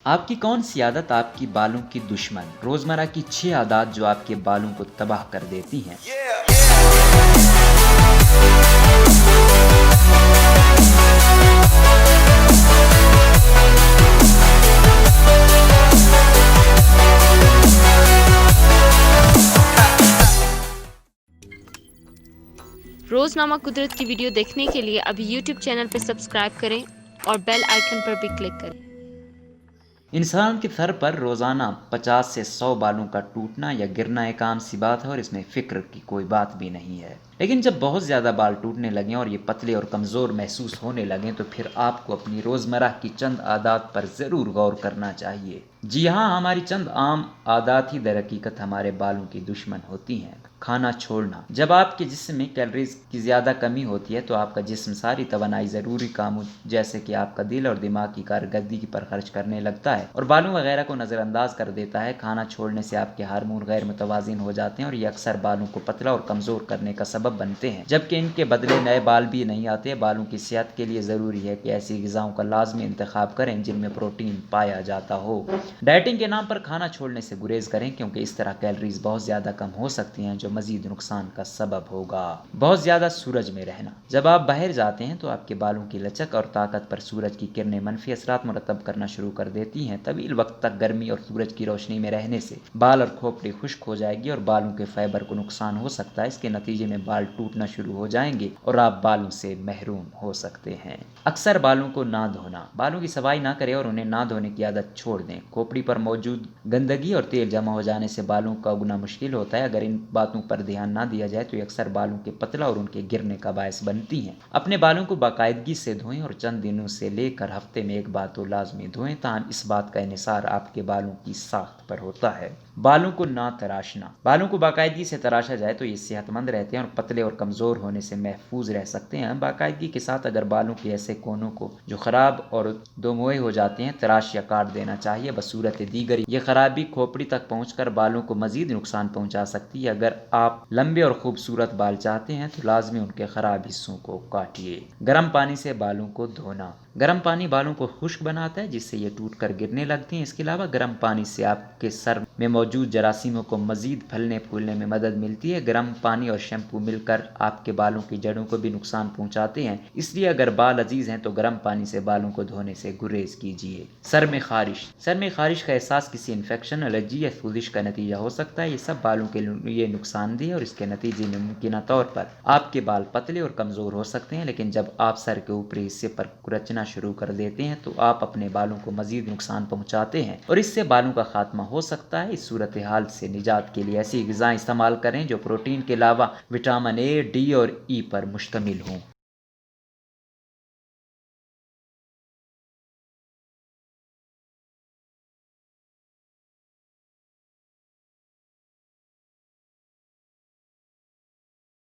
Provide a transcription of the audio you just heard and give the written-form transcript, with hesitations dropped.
آپ کی کون سی عادت آپ کی بالوں کی دشمن؟ روزمرہ کی 6 عادات جو آپ کے بالوں کو تباہ کر دیتی ہیں۔ روزنامہ قدرت کی ویڈیو دیکھنے کے لیے ابھی یوٹیوب چینل پر سبسکرائب کریں اور بیل آئیکن پر بھی کلک کریں۔ انسان کے سر پر روزانہ 50 سے 100 بالوں کا ٹوٹنا یا گرنا ایک عام سی بات ہے اور اس میں فکر کی کوئی بات بھی نہیں ہے۔ لیکن جب بہت زیادہ بال ٹوٹنے لگیں اور یہ پتلے اور کمزور محسوس ہونے لگیں تو پھر آپ کو اپنی روزمرہ کی چند عادات پر ضرور غور کرنا چاہیے۔ جی ہاں، ہماری چند عام عادات ہی در حقیقت ہمارے بالوں کی دشمن ہوتی ہیں۔ کھانا چھوڑنا۔ جب آپ کے جسم میں کیلوریز کی زیادہ کمی ہوتی ہے تو آپ کا جسم ساری توانائی ضروری کاموں جیسے کہ آپ کا دل اور دماغ کی کارکردگی پر خرچ کرنے لگتا ہے اور بالوں وغیرہ کو نظر انداز کر دیتا ہے۔ کھانا چھوڑنے سے آپ کے ہارمون غیر متوازن ہو جاتے ہیں اور یہ اکثر بالوں کو پتلا اور کمزور کرنے کا سبب بنتے ہیں، جبکہ ان کے بدلے نئے بال بھی نہیں آتے۔ بالوں کی صحت کے لیے ضروری ہے کہ ایسی غذاؤں کا لازمی انتخاب کریں جن میں پروٹین پایا جاتا ہو۔ ڈائٹنگ کے نام پر کھانا چھوڑنے سے گریز کریں کیونکہ اس طرح کیلوریز بہت زیادہ کم ہو سکتی ہیں جو مزید نقصان کا سبب ہوگا۔ بہت زیادہ سورج میں رہنا۔ جب آپ باہر جاتے ہیں تو آپ کے بالوں کی لچک اور طاقت پر سورج کی کرنیں منفی اثرات مرتب کرنا شروع کر دیتی ہیں۔ طویل وقت تک گرمی اور سورج کی روشنی میں رہنے سے بال اور کھوپڑی خشک ہو جائے گی اور بالوں کے فائبر کو نقصان ہو سکتا ہے۔ اس کے نتیجے میں بال ٹوٹنا شروع ہو جائیں گے اور آپ بالوں سے محروم ہو سکتے ہیں۔ اکثر بالوں کو نہ دھونا۔ بالوں کی صفائی نہ کریں اور انہیں نہ دھونے کی عادت چھوڑ دیں۔ کھوپڑی پر موجود گندگی اور تیل جمع ہو جانے سے بالوں کا اگنا مشکل ہوتا ہے۔ اگر ان باتوں پر دھیان نہ دیا جائے تو یہ اکثر بالوں کے پتلا اور ان کے گرنے کا باعث بنتی ہیں۔ اپنے بالوں کو باقاعدگی سے دھوئیں اور چند دنوں سے لے کر ہفتے میں ایک بار تو لازمی دھوئیں، تاہم اس بات کا انحصار آپ کے بالوں کی ساخت پر ہوتا ہے۔ بالوں کو نہ تراشنا۔ بالوں کو باقاعدگی سے تراشا جائے تو یہ صحت مند رہتے ہیں اور پتلے اور کمزور ہونے سے محفوظ رہ سکتے ہیں۔ باقاعدگی کے ساتھ اگر بالوں کے ایسے کونوں کو جو خراب اور دوموئے ہو جاتے ہیں تراش یا کاٹ دینا چاہیے۔ بصورت دیگر یہ خرابی کھوپڑی تک پہنچ کر بالوں کو مزید نقصان پہنچا سکتی ہے۔ اگر آپ لمبے اور خوبصورت بال چاہتے ہیں تو لازمی ان کے خراب حصوں کو کاٹیے۔ گرم پانی سے بالوں کو دھونا۔ گرم پانی بالوں کو خشک بناتا ہے جس سے یہ ٹوٹ کر گرنے لگتے ہیں۔ اس کے علاوہ گرم پانی سے آپ کے سر میں موجود جراثیموں کو مزید پھلنے پھولنے میں مدد ملتی ہے۔ گرم پانی اور شیمپو مل کر آپ کے بالوں کی جڑوں کو بھی نقصان پہنچاتے ہیں، اس لیے اگر بال عزیز ہیں تو گرم پانی سے بالوں کو دھونے سے گریز کیجیے۔ سر میں خارش۔ سر میں خارش کا احساس کسی انفیکشن، الرجی یا سوزش کا نتیجہ ہو سکتا ہے۔ یہ سب بالوں کے لیے نقصان دہ ہے اور اس کے نتیجے میں ممکنہ طور پر آپ کے بال پتلے اور کمزور ہو سکتے ہیں۔ لیکن جب آپ سر کے اوپری حصے پر کچرنا شروع کر دیتے ہیں تو آپ اپنے بالوں کو مزید نقصان پہنچاتے ہیں اور اس سے بالوں کا خاتمہ ہو سکتا ہے۔ اس صورتحال سے نجات کے لیے ایسی غذائیں استعمال کریں جو پروٹین کے علاوہ وٹامن اے، ڈی اور ای پر مشتمل ہوں۔